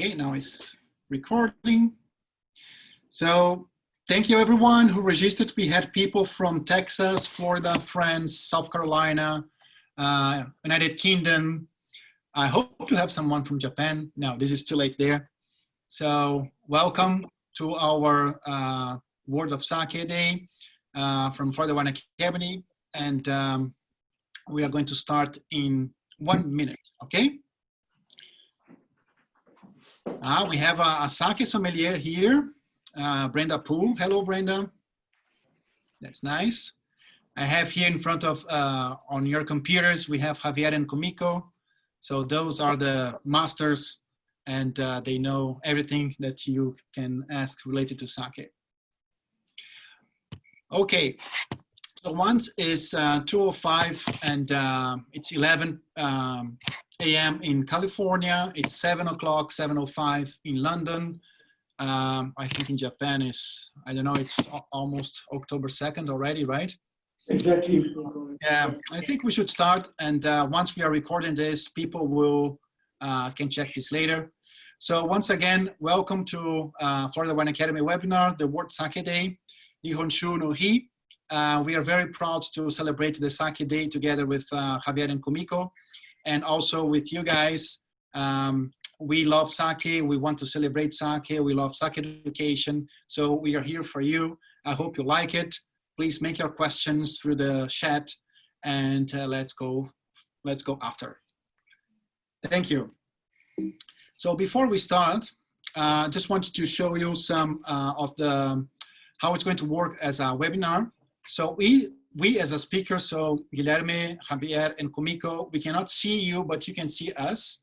Okay, now it's recording. So thank you everyone who registered. We had people from Texas, Florida, France, South Carolina, United Kingdom. I hope to have someone from Japan. No, this is too late there. So welcome to our World of Sake Day from Florida Wine Academy. And we are going to start in 1 minute, okay? We have a sake sommelier here, Brenda Poole. Hello, Brenda. That's nice. I have here in front of, on your computers, we have Xavier and Kumiko. So those are the masters, and they know everything that you can ask related to sake. Okay, so once is 2:05 and it's 11 a.m. in California. It's 7 o'clock, 7:05 in London. I think in Japan is, I don't know, it's almost October 2nd already, right? Exactly. Yeah, I think we should start. And once we are recording this, people will can check this later. So once again, welcome to Florida Wine Academy webinar, the World Sake Day, Nihonshu no Hi. We are very proud to celebrate the Sake Day together with Xavier and Kumiko, and also with you guys. We love sake, we want to celebrate sake, we love sake education, so we are here for you. I hope you like it. Please make your questions through the chat, and let's go after. Thank you. So before we start, I just wanted to show you some of the how it's going to work as a webinar. So we as a speaker, so Guilherme, Xavier, and Kumiko, we cannot see you, but you can see us.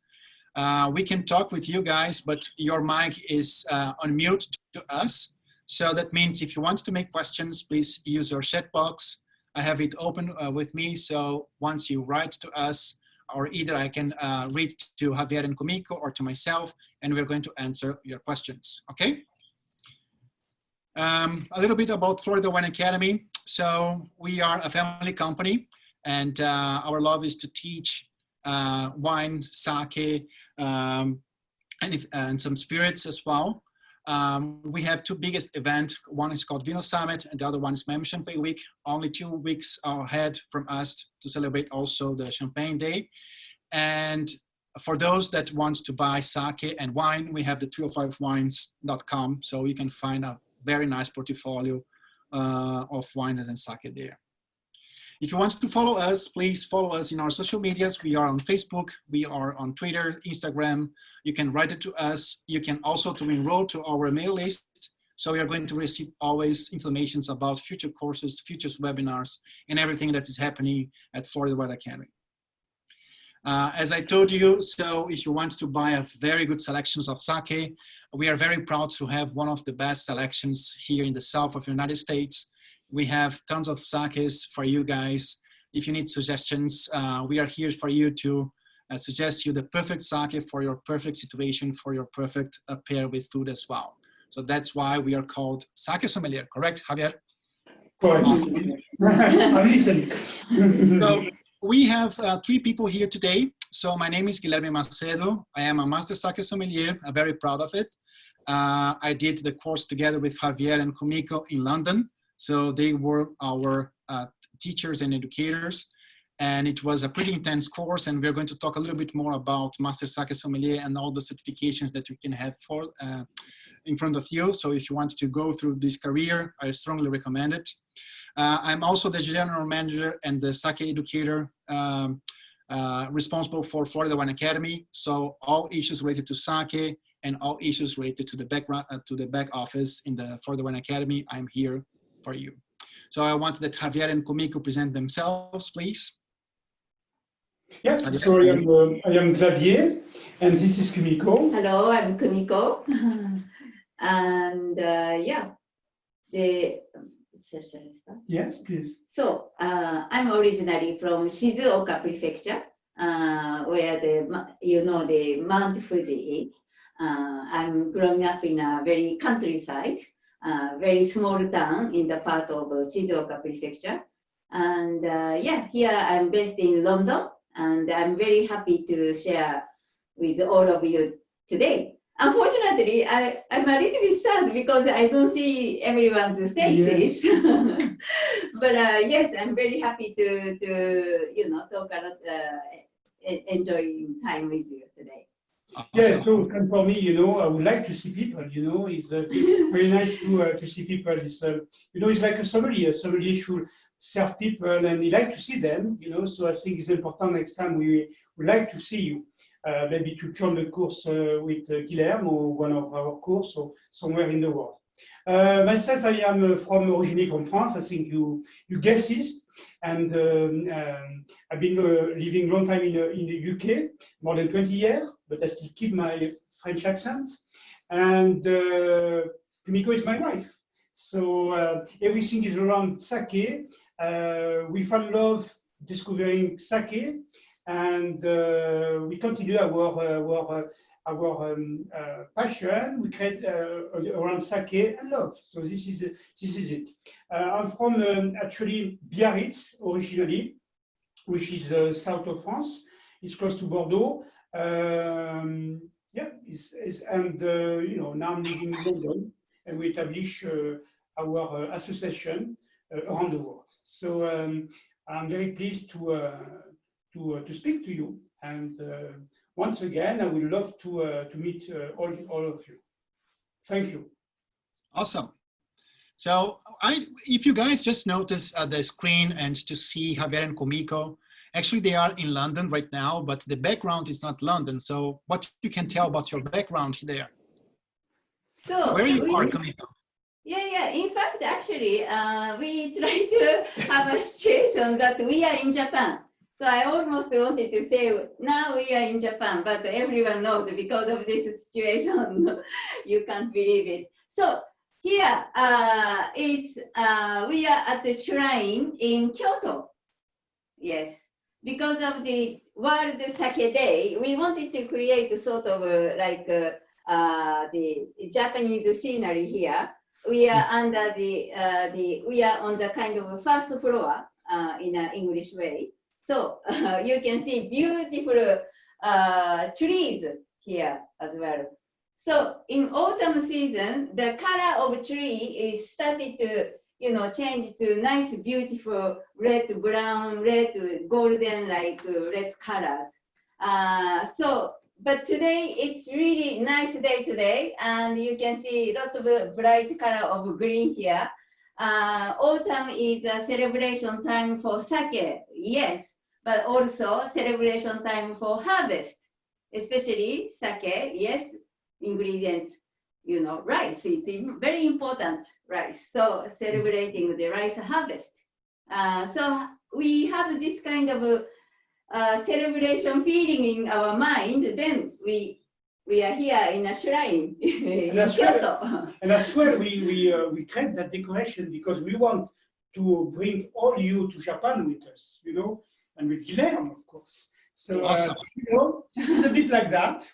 We can talk with you guys, but your mic is on mute to us. So that means if you want to make questions, please use your chat box. I have it open with me, so once you write to us, or either I can read to Xavier and Kumiko or to myself, and we're going to answer your questions, okay? A little bit about Florida Wine Academy. So we are a family company, and our love is to teach wine, sake, and some spirits as well. We have two biggest events. One is called Vino Summit, and the other one is Miami Champagne Week. Only 2 weeks ahead from us to celebrate also the Champagne Day. And for those that want to buy sake and wine, we have the 305wines.com, so you can find a very nice portfolio of wines and sake there. If you want to follow us, please follow us in our social medias. We are on Facebook, we are on Twitter, Instagram. You can write it to us. You can also enroll to our mail list. So we are going to receive always information about future courses, future webinars, and everything that is happening at Florida Wine Academy. As I told you, so if you want to buy a very good selections of sake, we are very proud to have one of the best selections here in the south of the United States. We have tons of sakes for you guys. If you need suggestions, we are here for you to suggest you the perfect sake for your perfect situation, for your perfect pair with food as well. So that's why we are called Sake Sommelier, correct, Javier? Correct. Awesome. I'm listening. So we have 3 people here today. So my name is Guilherme de Macedo. I am a Master Sake Sommelier. I'm very proud of it. I did the course together with Xavier and Kumiko in London. So they were our teachers and educators. And it was a pretty intense course. And we're going to talk a little bit more about Master Sake Sommelier and all the certifications that you can have for in front of you. So if you want to go through this career, I strongly recommend it. I'm also the general manager and the sake educator responsible for Florida Wine Academy. So all issues related to sake and all issues related to the back office in the Florida Wine Academy, I'm here for you. So I want that Xavier and Kumiko present themselves, please. Yeah, sorry, I am Xavier, and this is Kumiko. Hello, I'm Kumiko. And yeah, shall I start? Yes, please. So I'm originally from Shizuoka Prefecture, where the Mount Fuji is. I'm growing up in a very countryside, very small town in the part of Shizuoka Prefecture. And yeah, here I'm based in London, and I'm very happy to share with all of you today unfortunately, I'm a little bit sad because I don't see everyone's faces. Yes. But yes, I'm very happy to talk a lot, enjoying time with you today. Awesome. Yes, so and for me, I would like to see people. It's very nice to see people. It's it's like a sommelier. Sommelier should serve people, and we like to see them. So I think it's important next time we would like to see you. Maybe to join the course with Guilherme or one of our course or somewhere in the world. Myself, I am originally from France. I think you guessed it, and I've been living a long time in the UK, more than 20 years, but I still keep my French accent. And Kumiko is my wife, so everything is around sake. We fell in love discovering sake. And we continue our passion. We create around sake and love. So this is it. I'm from actually Biarritz originally, which is south of France. It's close to Bordeaux. Yeah, and now I'm living in London, and we establish our association around the world. So I'm very pleased to speak to you, and once again, I would love to meet all of you. Thank you. Awesome. So if you guys just notice the screen and to see Xavier and Kumiko, actually they are in London right now, but the background is not London. So what you can tell about your background there? So where you are, Kumiko? Yeah. In fact, actually, we try to have a situation that we are in Japan. So I almost wanted to say, now we are in Japan, but everyone knows because of this situation, you can't believe it. So here we are at the shrine in Kyoto. Yes, because of the World Sake Day, we wanted to create a sort of the Japanese scenery here. We are under we are on the kind of first floor in an English way. So you can see beautiful trees here as well. So in autumn season, the color of tree is started to change to nice, beautiful red, brown, red, golden, like red colors. But today it's really nice day today, and you can see lots of bright color of green here. Autumn is a celebration time for sake, yes, but also celebration time for harvest, especially sake, yes, ingredients, rice. It's very important, rice. So celebrating the rice harvest. So we have this kind of celebration feeling in our mind. Then we are here in a shrine in Kyoto. And as well, we create that decoration because we want to bring all you to Japan with us, and with Guilherme, of course. So awesome. This is a bit like that,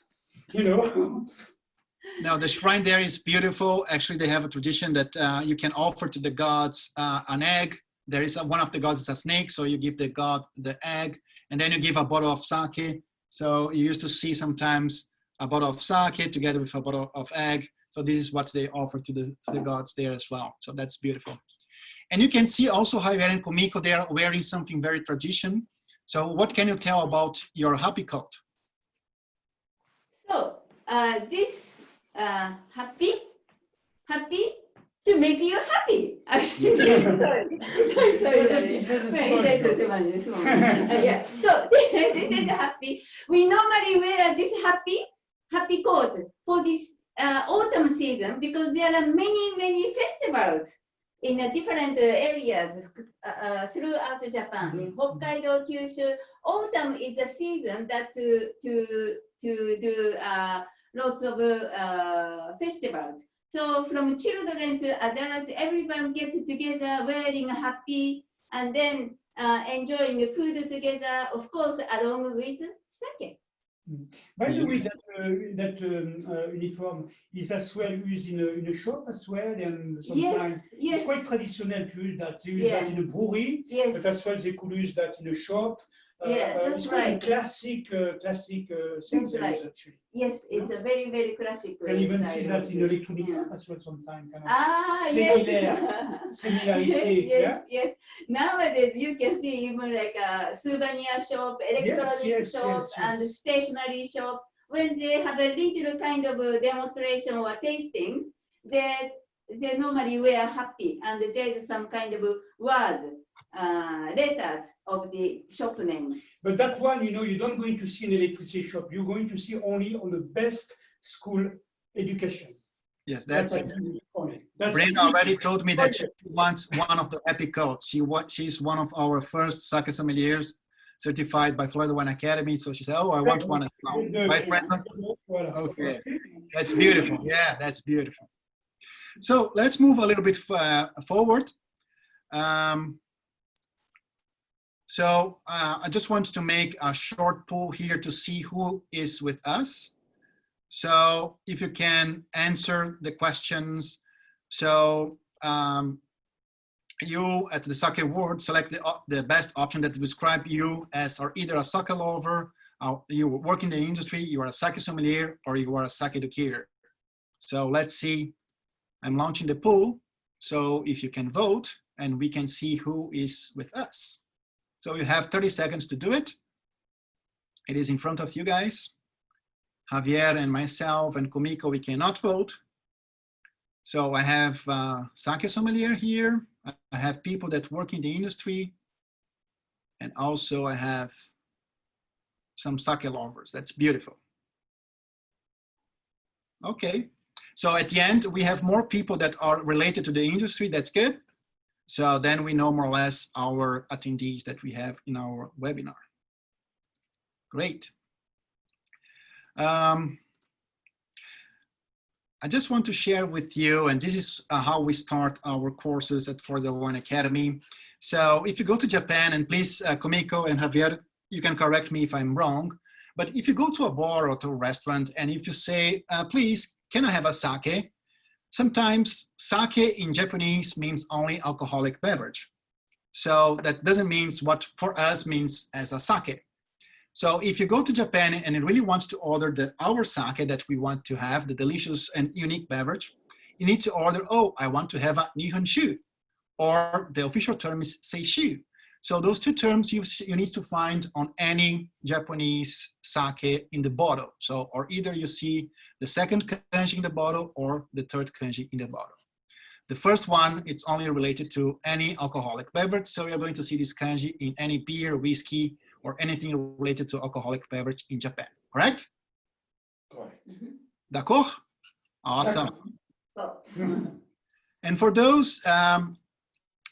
Now the shrine there is beautiful. Actually, they have a tradition that you can offer to the gods an egg. There is one of the gods is a snake, so you give the god the egg, and then you give a bottle of sake. So you used to see sometimes a bottle of sake together with a bottle of egg. So this is what they offer to the gods there as well. So that's beautiful. And you can see also Xavier and Kumiko, they are wearing something very traditional. So what can you tell about your happy coat? So this happy to make you happy. Actually, sorry. Yeah. So this is happy. We normally wear this happy coat for this autumn season because there are many festivals in different areas throughout Japan. In Hokkaido, Kyushu, autumn is a season that to do lots of festivals. So from children to adults, everyone gets together wearing happy and then enjoying the food together, of course, along with sake. By the way, that uniform is as well used in a shop as well, and sometimes yes. It's quite traditional to use that. They use that in a brewery, but as well they could use that in a shop. Yeah, that's it's quite a right. classic ceremony, right. actually. Yes, it's a very, very classic. You can even see style that of in it. electronic Yeah. as well sometimes. Kind of Ah, similar, yes. similarity, yes, yeah? yes. Nowadays, you can see even like a souvenir shop, electronic Yes, shop, and yes. stationery shop. When they have a little kind of a demonstration or tastings, they normally wear happy, and there's some kind of words, letters of the shop name. But that one, you don't going to see in electricity shop. You're going to see only on the best school education. Yes, that's it. That's Brenda already told me that she project. wants one of the epic codes. She's one of our first Sake sommeliers certified by Florida Wine Academy. So she said, "Oh, I want one as well." Right, Brenda? Okay, that's beautiful. Yeah, that's beautiful. So let's move a little bit forward. I just wanted to make a short poll here to see who is with us. So if you can answer the questions. So you at the Sake Award select the best option that describe you as or either a sake lover, you work in the industry, you are a sake sommelier, or you are a sake educator. So let's see. I'm launching the poll. So if you can vote and we can see who is with us. So you have 30 seconds to do it. It is in front of you guys. Javier and myself and Kumiko, we cannot vote. So I have Sake sommelier here. I have people that work in the industry. And also I have some sake lovers. That's beautiful. Okay. So at the end, we have more people that are related to the industry. That's good. So then we know more or less our attendees that we have in our webinar. Great. I just want to share with you, and this is how we start our courses at Florida Wine Academy. So if you go to Japan, and please, Kumiko and Javier, you can correct me if I'm wrong, but if you go to a bar or to a restaurant, and if you say, please, can I have a sake? Sometimes sake in Japanese means only alcoholic beverage. So that doesn't mean what for us means as a sake. So if you go to Japan and it really wants to order our sake that we want to have, the delicious and unique beverage, you need to order, oh, I want to have a Nihonshu, or the official term is Seishu. So those two terms you need to find on any Japanese sake in the bottle. So, or either you see the second kanji in the bottle or the third kanji in the bottle. The first one, it's only related to any alcoholic beverage. So you're going to see this kanji in any beer, whiskey, or anything related to alcoholic beverage in Japan, correct? Correct. D'accord? Awesome. Mm-hmm. And for those,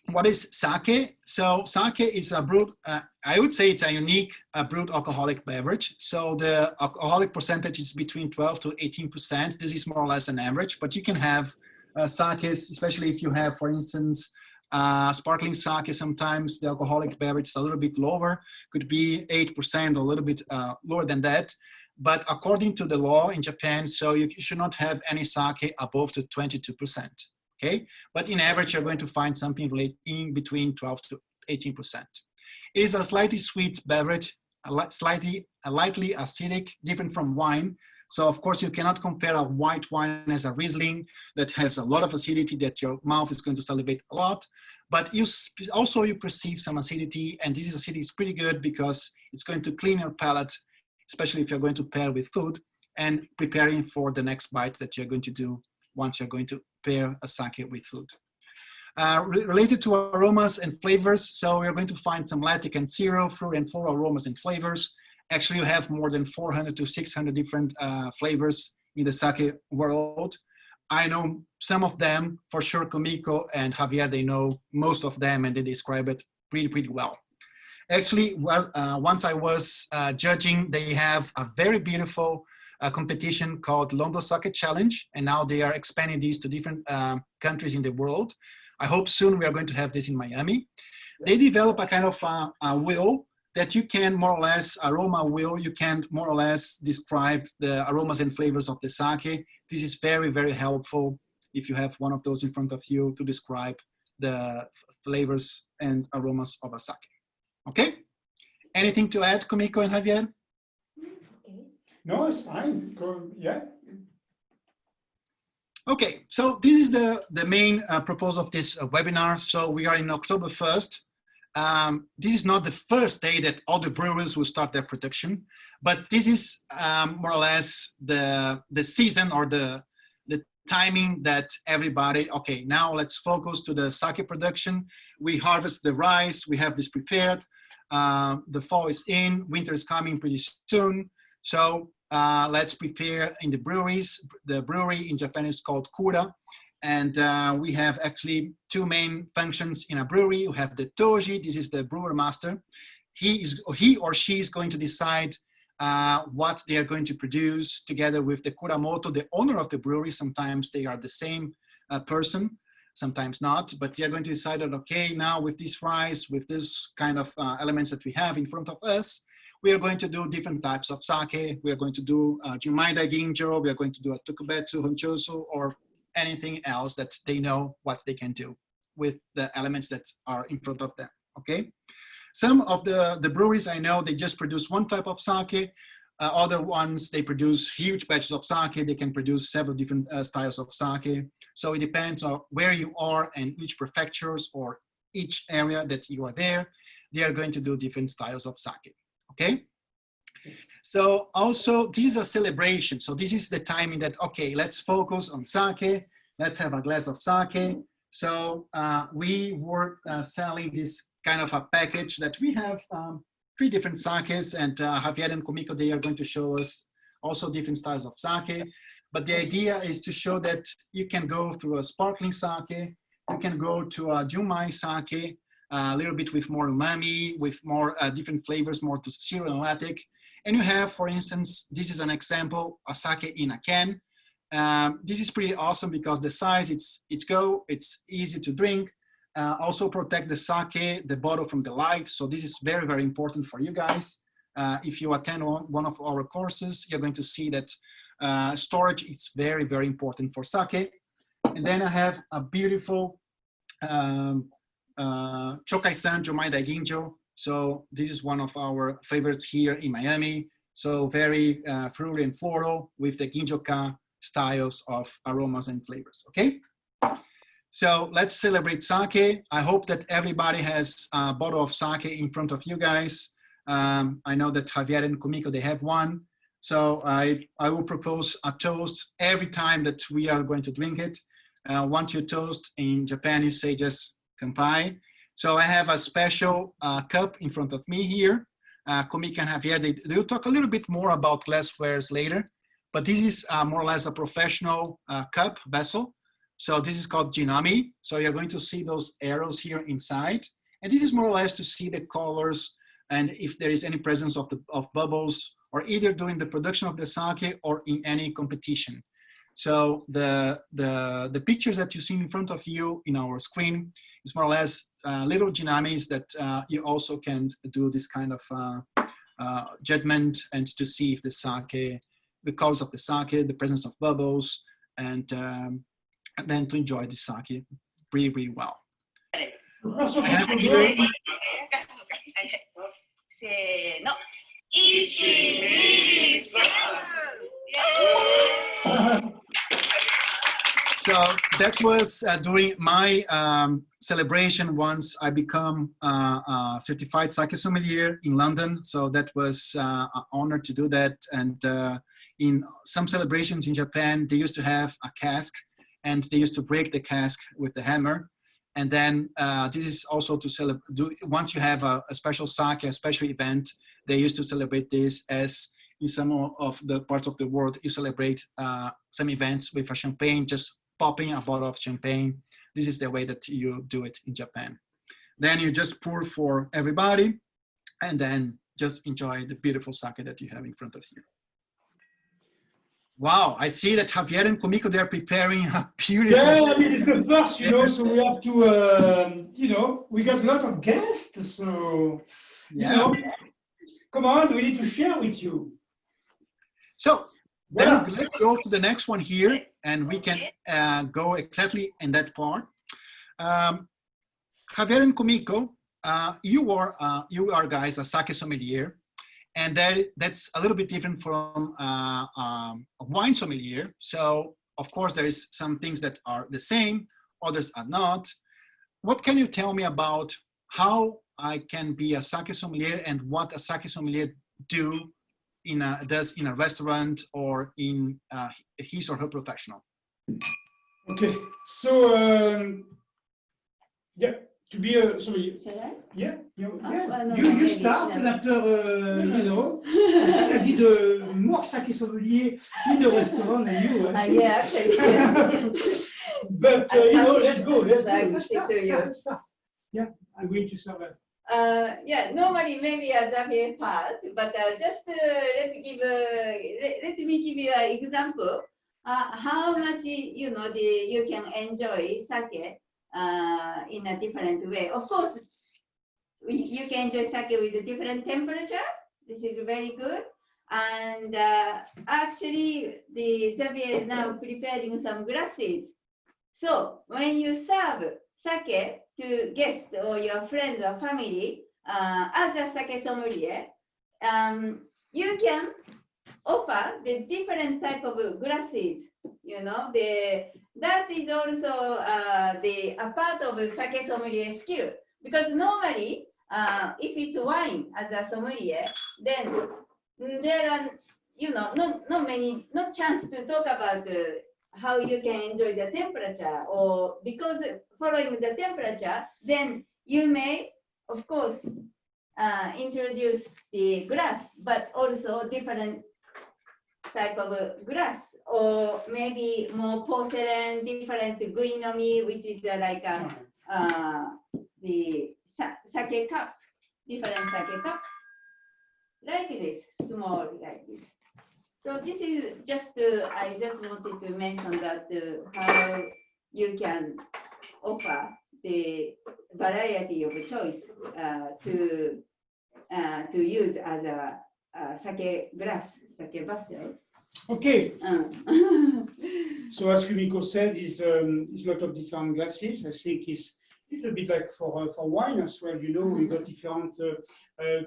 what is sake? So sake is a brewed, I would say it's a unique brewed alcoholic beverage. So the alcoholic percentage is between 12 to 18%. This is more or less an average, but you can have sakes, especially if you have, for instance, sparkling sake, sometimes the alcoholic beverage is a little bit lower, could be 8% or a little bit lower than that. But according to the law in Japan, so you should not have any sake above the 22%, okay? But in average, you're going to find something in between 12 to 18%. It is a slightly sweet beverage, lightly acidic, different from wine. So of course you cannot compare a white wine as a Riesling that has a lot of acidity that your mouth is going to salivate a lot, but you perceive some acidity, and this acidity is pretty good because it's going to clean your palate, especially if you're going to pair with food and preparing for the next bite that you're going to do once you're going to pair a sake with food. Related to aromas and flavors, so we're going to find some lactic and zero, fruit and floral aromas and flavors. Actually, you have more than 400 to 600 different flavors in the sake world. I know some of them, for sure. Kumiko and Javier, they know most of them and they describe it pretty well. Actually, once I was judging, they have a very beautiful competition called London Sake Challenge, and now they are expanding these to different countries in the world. I hope soon we are going to have this in Miami. They develop a kind of a wheel that you can more or less, aroma wheel, you can more or less describe the aromas and flavors of the sake. This is very helpful if you have one of those in front of you to describe the flavors and aromas of a sake. Okay? Anything to add, Kumiko and Javier? No, it's fine. Yeah. Okay, so this is the main proposal of this webinar. So we are in October 1st. This is not the first day that all the breweries will start their production, but this is more or less the season or the timing that everybody, okay, now let's focus to the sake production. We harvest the rice, we have this prepared. The fall is in, winter is coming pretty soon. So let's prepare in the breweries. The brewery in Japan is called Kura. And we have actually two main functions in a brewery. We have the Toji, this is the brewer master. He or she is going to decide what they are going to produce together with the Kuramoto, the owner of the brewery. Sometimes they are the same person, sometimes not, but they are going to decide that, okay, now with this rice, with this kind of elements that we have in front of us, we are going to do different types of sake. We are going to do Junmai Daiginjo, we are going to do a Tokubetsu, Honchosu, or anything else that they know what they can do with the elements that are in front of them, okay? Some of the breweries I know, they just produce one type of sake. Other ones, they produce huge batches of sake. They can produce several different styles of sake. So it depends on where you are and which prefectures or each area that you are there, they are going to do different styles of sake, okay? So also, this is a celebration. So this is the timing that, okay, let's focus on sake. Let's have a glass of sake. So we were selling this kind of a package that we have 3 different sakes, and Javier and Kumiko, they are going to show us also different styles of sake. But the idea is to show that you can go through a sparkling sake, you can go to a Junmai sake, a little bit with more umami, with more different flavors, more to cereal and lactic. And you have, for instance, this is an example, a sake in a can. This is pretty awesome because the size, it's easy to drink. Also protect the sake, the bottle from the light. So this is very, very important for you guys. If you attend one of our courses, you're going to see that storage is very, very important for sake. And then I have a beautiful Chokai-san Junmai Daiginjo. So this is one of our favorites here in Miami. So very fruity and floral with the ginjo-ka styles of aromas and flavors, okay? So let's celebrate sake. I hope that everybody has a bottle of sake in front of you guys. I know that Javier and Kumiko, they have one. So I will propose a toast every time that we are going to drink it. Once you toast in Japan, you say just kanpai. So I have a special cup in front of me here. Kumiko and Javier, they will talk a little bit more about glasswares later, but this is more or less a professional cup vessel. So this is called Jinami. So you're going to see those arrows here inside. And this is more or less to see the colors and if there is any presence of bubbles, or either during the production of the sake or in any competition. So the pictures that you see in front of you in our screen is more or less little Jinamis that you also can do this kind of judgment and to see if the sake, the colors of the sake, the presence of bubbles, and then to enjoy the sake really, really well. So that was during my celebration once I become a certified Sake Sommelier in London. So that was an honor to do that. And in some celebrations in Japan, they used to have a cask and they used to break the cask with the hammer. And then this is also to celebrate, once you have a special sake, a special event, they used to celebrate this as in some of the parts of the world, you celebrate some events with a champagne, just popping a bottle of champagne. This is the way that you do it in Japan. Then you just pour for everybody and then just enjoy the beautiful sake that you have in front of you. Wow, I see that Javier and Kumiko, they're preparing a beautiful. Yeah, I mean, it's the first, you know, so we have to, you know, we got a lot of guests, so, you know, come on, we need to share with you. So then let's go to the next one here, and we can go exactly in that part. Javier and Kumiko, you are guys a sake sommelier, and that's a little bit different from a wine sommelier. So of course there is some things that are the same, others are not. What can you tell me about how I can be a sake sommelier and what a sake sommelier does in a restaurant or in his or her professional? Okay, so yeah, to be a sorry. Should I? Yeah, no, you maybe, start, and after no. you know, I think I did more sake sommelier in the restaurant than you. I think. Yeah, actually. But you know, let's go. I'm happy to you. Start. Yeah, I'm going to start. Yeah, normally maybe a Xavier part, but just let me give you an example. How much you can enjoy sake in a different way. Of course, you can enjoy sake with a different temperature. This is very good. And actually, the Xavier is now preparing some glasses. So when you serve sake to guests or your friends or family, as a sake sommelier, you can offer the different type of glasses. That is also a part of a sake sommelier skill. Because normally, if it's wine as a sommelier, then there are not chance to talk about how you can enjoy the temperature, or because following the temperature, then you may, of course, introduce the glass, but also different type of glass, or maybe more porcelain, different guinomi, which is like the sake cup, different sake cup, like this, small like this. So this is just, I just wanted to mention that how you can offer the variety of choice to use as a sake glass, sake vessel. Okay. So as Kumiko said, is a lot of different glasses. I think it's a little bit like for wine as well. We got different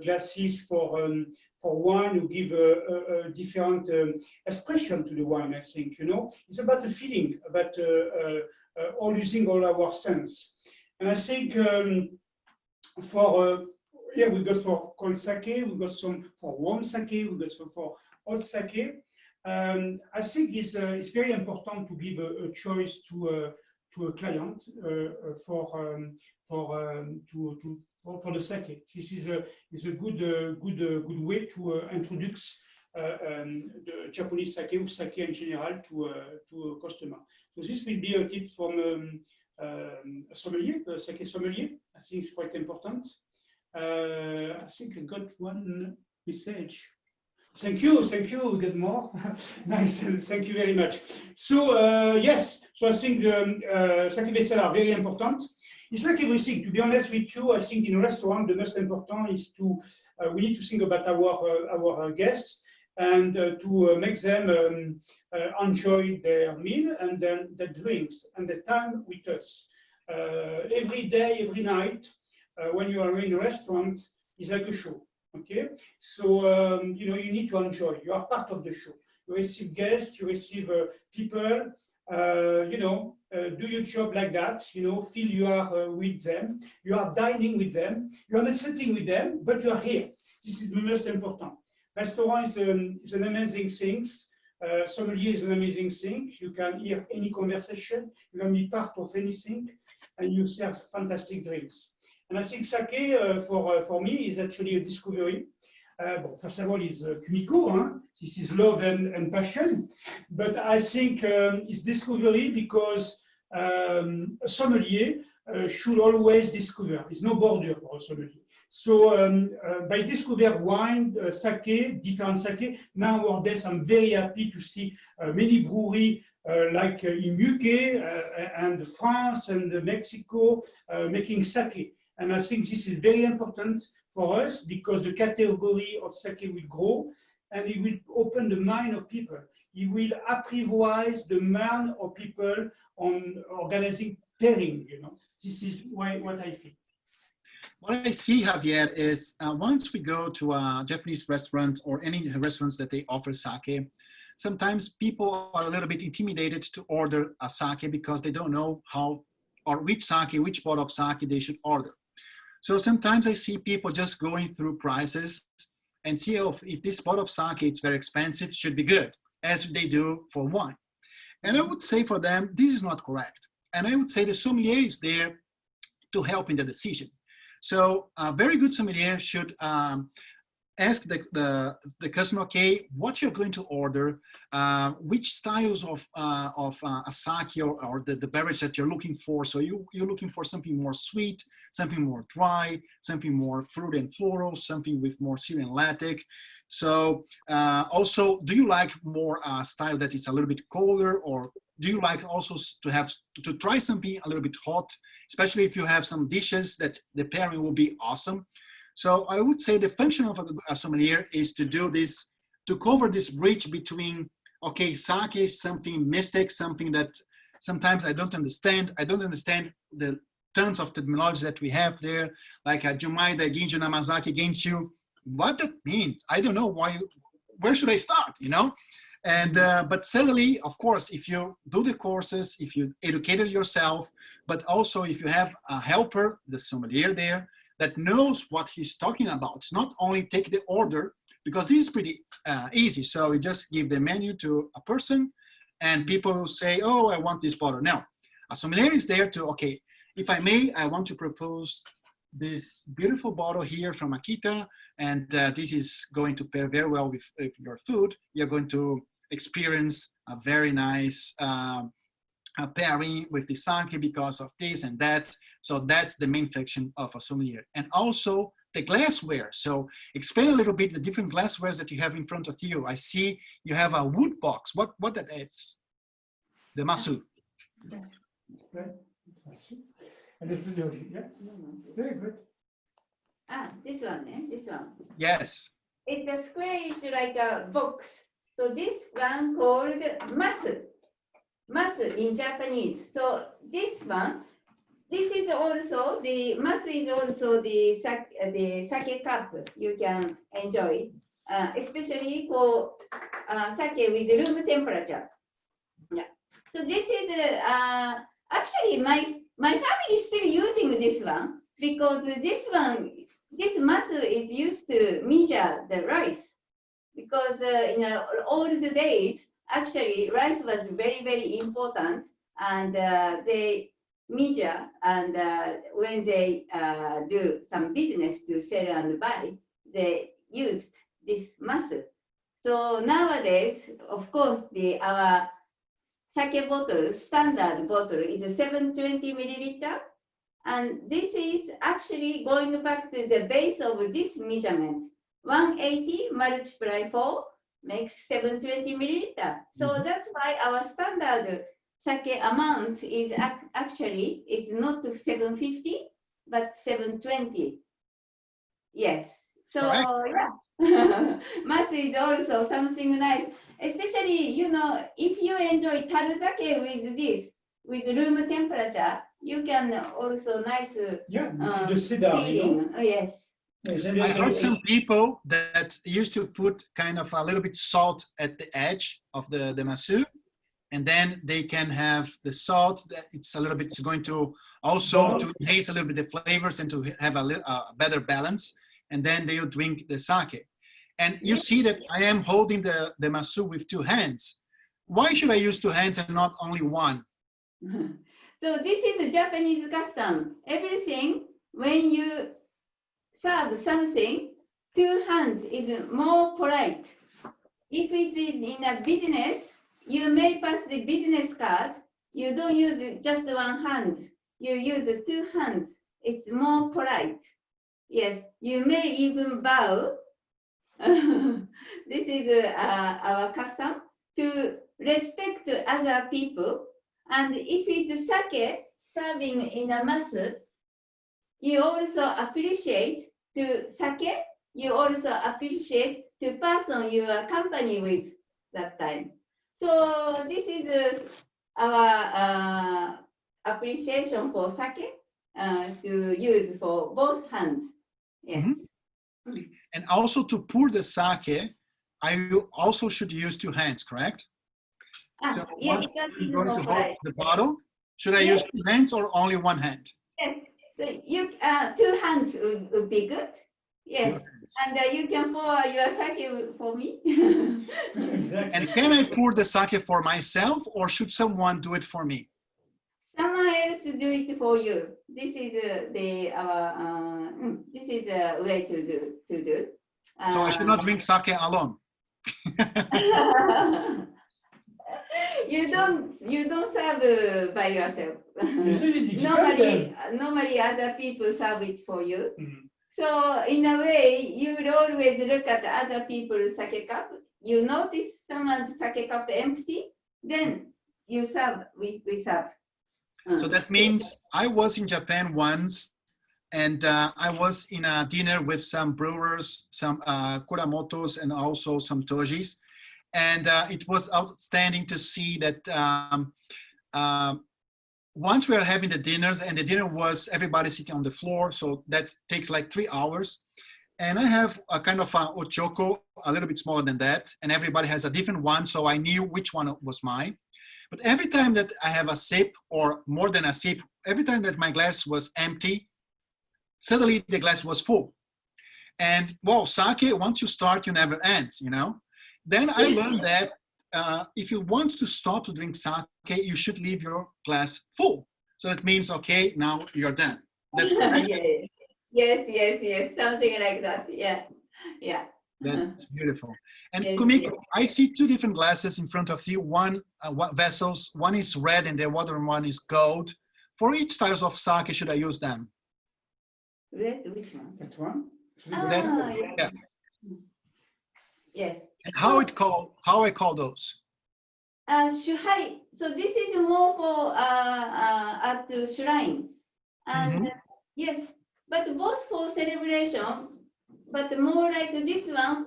glasses for wine who give a different expression to the wine. I think it's about the feeling, about all using all our sense. And I think we got for cold sake, we got some for warm sake, we got some for hot sake. I think it's very important to give a choice to a client for the sake. This is a good way to introduce the Japanese sake or sake in general to a customer. So this will be a tip from a sommelier, a sake sommelier. I think it's quite important. I think I got one message. Thank you. We get more. Nice. Thank you very much. So yes, so I think sake vessels are very important. It's like everything. To be honest with you, I think in a restaurant the most important is to we need to think about our guests and to make them enjoy their meal and then the drinks and the time with us. Every day, every night, when you are in a restaurant, is like a show. Okay, so you need to enjoy. You are part of the show. You receive guests, you receive people. Do your job like that. Feel you are with them. You are dining with them. You are not sitting with them, but you are here. This is the most important. Restaurant is an amazing thing. Sommelier is an amazing thing. You can hear any conversation. You can be part of anything, and you serve fantastic drinks. And I think sake for me is actually a discovery. First of all, is Kumiko. Huh? This is love and passion. But I think it's discovery because a sommelier should always discover. There's no border for a sommelier. So by discover wine, sake, different sake, nowadays I'm very happy to see many breweries like in UK and France and Mexico making sake. And I think this is very important for us because the category of sake will grow and it will open the mind of people. It will apprivoise the mind of people on organizing pairing. This is what I think. What I see, Javier, is once we go to a Japanese restaurant or any restaurants that they offer sake, sometimes people are a little bit intimidated to order a sake because they don't know how or which sake, which bottle of sake they should order. So sometimes I see people just going through prices and see if this bottle of sake is very expensive, should be good, as they do for wine. And I would say for them, this is not correct. And I would say the sommelier is there to help in the decision. So a very good sommelier should ask the customer, okay, what you're going to order, which styles of a sake or the beverage that you're looking for. So you're looking for something more sweet, something more dry, something more fruit and floral, something with more Syrian lactic. So also, do you like more style that is a little bit colder, or do you like also to try something a little bit hot, especially if you have some dishes that the pairing will be awesome? So I would say the function of a sommelier is to do this, to cover this bridge between, okay, sake is something mystic, something that sometimes I don't understand. I don't understand the tons of terminology that we have there, like Jumaida, Ginju, Namazaki, Genshu. What that means, I don't know where should I start, you know? And but suddenly, of course, if you do the courses, if you educated yourself, but also if you have a helper, the sommelier there, that knows what he's talking about. It's not only take the order, because this is pretty easy. So you just give the menu to a person and people say, oh, I want this bottle. Now, a sommelier is there to, okay, if I may, I want to propose this beautiful bottle here from Akita, and this is going to pair very well with your food. You're going to experience a very nice pairing with the sake because of this and that. So that's the main function of a sommelier. And also the glassware. So explain a little bit the different glasswares that you have in front of you. I see you have a wood box. What that is? The masu. And if you yeah, very good. This one, eh? This one. Yes. It's a squarish like a box. So this one called masu. Masu in Japanese. So this one, this is also the masu is also the sake cup you can enjoy, especially for sake with room temperature. Yeah. So this is actually my family is still using this one because this masu is used to measure the rice because in the old days actually rice was very, very important, and they measure, and when they do some business to sell and buy, they used this masu. So nowadays, of course, our sake bottle, standard bottle, is 720 milliliter. And this is actually going back to the base of this measurement. 180 multiplied 4 makes 720 milliliter. So that's why our standard sake amount is actually, it's not 750, but 720. Yes. So yeah, masu is also something nice. Especially, you know, if you enjoy taruzake with this, with room temperature, you can also nice feeling. You know? Yes. I heard some people that used to put kind of a little bit salt at the edge of the masu, and then they can have the salt that it's a little bit, it's going to also to enhance a little bit the flavors and to have a better balance, and then they'll drink the sake. And you see that I am holding the masu with two hands. Why should I use two hands and not only one? So this is a Japanese custom. Everything, when you serve something, two hands is more polite. If it's in a business, you may pass the business card. You don't use just one hand. You use two hands. It's more polite. Yes, you may even bow. This is our custom to respect other people. And if it's sake serving in a masu, you also appreciate to sake, you also appreciate to person you are company with that time. So this is our appreciation for sake. to use for both hands. Yes. Mhm. And also to pour the sake, I also should use two hands, correct? So Yeah, once because I'm it's going more to hold polite. the bottle, should I Yes. use two hands or only one hand? Yes. So you two hands would be good. Yes. Two hands. And you can pour your sake for me. Exactly. And can I pour the sake for myself or should someone do it for me? Someone else do it for you. This is this is a way to do. So I should not drink sake alone. You don't serve by yourself. It's really difficult then. Normally other people serve it for you. Mhm. So in a way, you will always look at other people's sake cup. You notice someone's sake cup empty, then you serve, we serve. So that means I was in Japan once and I was in a dinner with some brewers, some Kuramotos and also some Tojis. And it was outstanding to see that once we were having the dinners and the dinner was everybody sitting on the floor. So that takes like 3 hours. And I have a kind of a ochoko, a little bit smaller than that. And everybody has a different one. So I knew which one was mine. But every time that I have a sip or more than a sip, every time that my glass was empty, suddenly the glass was full. And well, sake, once you start, you never end, you know? Then I learned that if you want to stop to drink sake, you should leave your glass full. So that means, okay, now you're done. That's correct. Yes, something like that. Yeah. That's beautiful. And Yes, Kumiko, yes. I see two different glasses in front of you. One vessels, one is red and the other one is gold. For each styles of sake, should I use them? Red, which one? That one? That's Yeah. Yes. And how I call those? Shuhai. So this is more for at the shrine. And yes, but both for celebration, but more like this one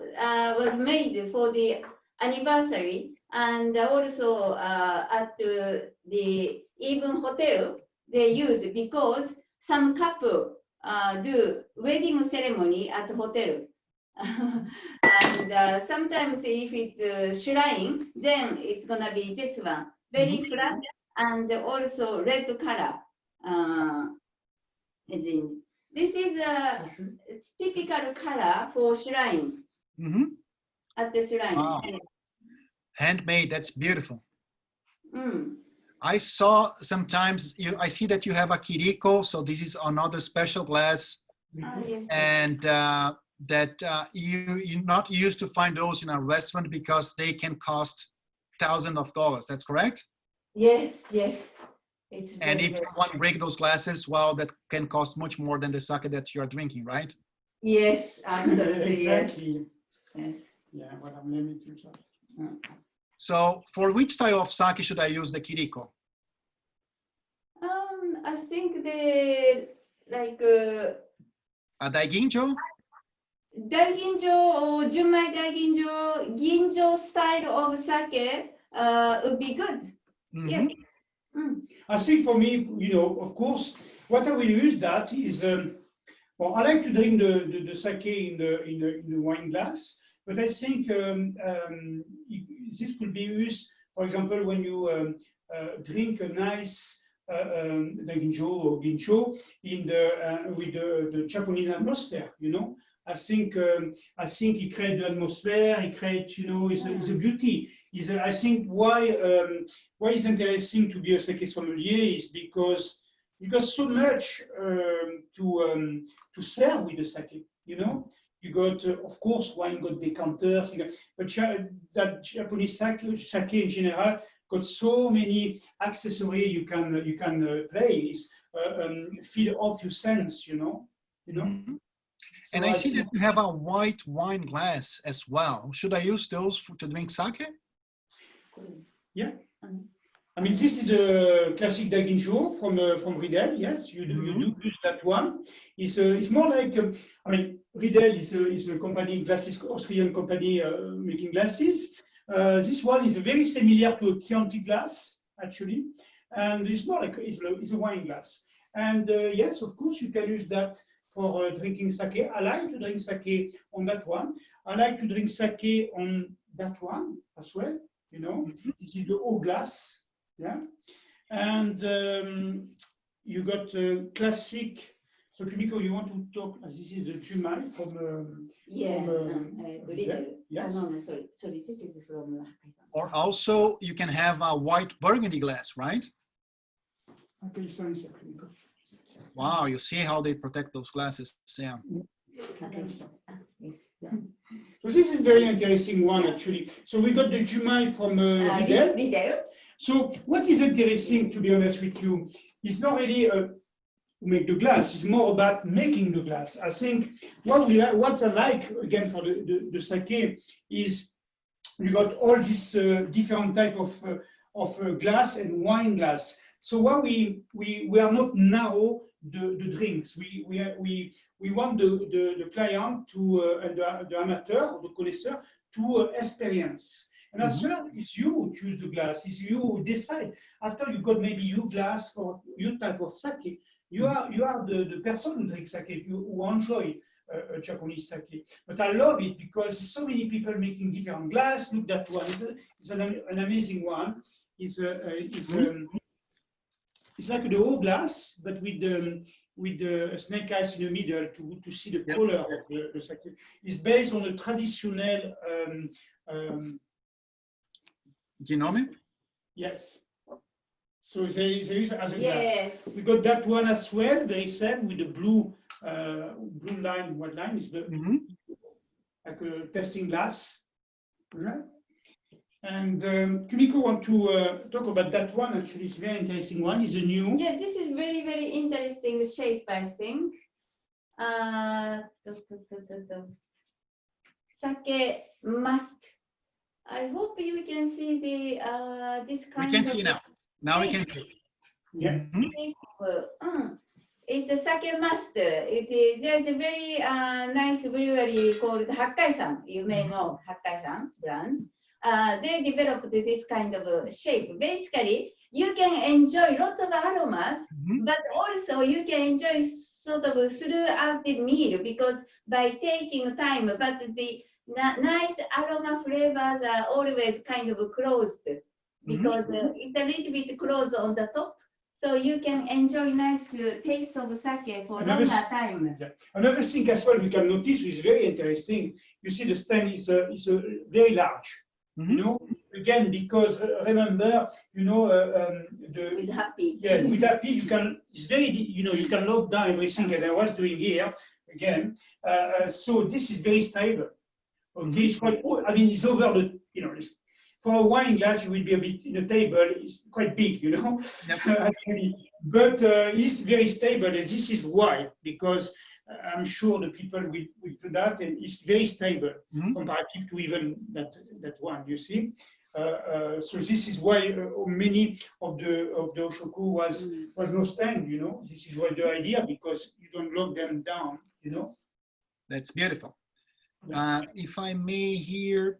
was made for the anniversary and also at the even hotel they use because some couple do wedding ceremony at hotel. And sometimes if it's shrine, then it's gonna be this one, very flat and also red color. This is a typical color for shrine. At the shrine. Wow. Handmade, that's beautiful. Mm. I saw sometimes, I see that you have a kiriko, so this is another special glass. Yes. And that you're not used to find those in a restaurant because they can cost thousands of dollars. That's correct? Yes. It's and very, if you want to break those glasses, well, that can cost much more than the sake that you are drinking, right? Yes, absolutely. Exactly. Yes. Yeah, what I'm learning to say. So for which style of sake should I use the kiriko? I think the like A daiginjo? Daiginjo or Junmai Daiginjo, Ginjo style of sake would be good. Yes. I think for me, of course, what I will use that is, well, I like to drink the sake in the wine glass, but I think this could be used, for example, when you drink a nice daiginjo or ginjo with the Japanese atmosphere, I think it creates the atmosphere. It creates, it's a beauty. I think why it's interesting to be a sake sommelier is because so much to serve with the sake. You got of course wine, got decanters, but that Japanese sake in general got so many accessories you can place, feed off your sense. And I see that you have a white wine glass as well. Should I use those to drink sake? Yeah. I mean, this is a classic daiginjo from Riedel. Yes, you do use that one. It's more like Riedel is a company, glasses, Austrian company making glasses. This one is very similar to a Chianti glass actually, and it's more like it's a wine glass. And yes, of course, you can use that for drinking sake. I like to drink sake on that one. I like to drink sake on that one as well. You know, this is the haut glass. Yeah. And you got classic. So Kumiko, you want to talk? This is the jumai from. Yeah. Yes. No, sorry. This is from Hakkai-san. Or also, you can have a white burgundy glass, right? Hakkai-san is Kumiko. Wow, you see how they protect those glasses, Sam. Yes. So this is very interesting one actually. So we got the jumai from Riedel. So what is interesting, to be honest with you, is not really to make the glass. It's more about making the glass. I think what I like again for the sake is you got all these different type of glass and wine glass. So what we are not narrow the drinks. We want the client to the amateur or the connoisseur to experience. And after it's you who choose the glass. It's you who decide. After you got maybe your glass for your type of sake, you are the person who drinks sake, who enjoy Japanese sake. But I love it because so many people making different glass. Look, that one is an amazing one. It's like the whole glass, but with the snake eyes in the middle to see the color of the sake. It's based on a traditional. Ginome? Yes. So they use it as a glass. Yes. We got that one as well, very same with the blue line, white line is the like a testing glass. Right? And Kumiko want to talk about that one. Actually, it's a very interesting one. It's a new. Yeah, this is very, very interesting shape, I think. Sake must. I hope you can see the this kind of. We can see now. Now we can see. Yeah. It's a sake master. There's a very nice brewery called Hakkai-san. You may know Hakkai-san brand. They developed this kind of shape. Basically, you can enjoy lots of aromas, but also you can enjoy sort of throughout the meal because by taking time, but the nice aroma flavors are always kind of closed because it's a little bit closed on the top. So you can enjoy nice taste of sake for longer time. Another thing as well we can notice is very interesting. You see the stand is very large. You know, again, because remember, you know, With happy. Yeah, with happy you can. It's very, you know, you can lock down everything, and I was doing here again. So this is very stable. Okay, it's quite. I mean, it's over the. You know, for a wine glass, it will be a bit in a table. It's quite big, you know. Actually, but it's very stable, and this is why, because I'm sure the people will do that, and it's very stable comparative to even that one. You see, so this is why many of the Oshoku was no stand. You know, this is why the idea, because you don't lock them down. You know, that's beautiful. If I may here,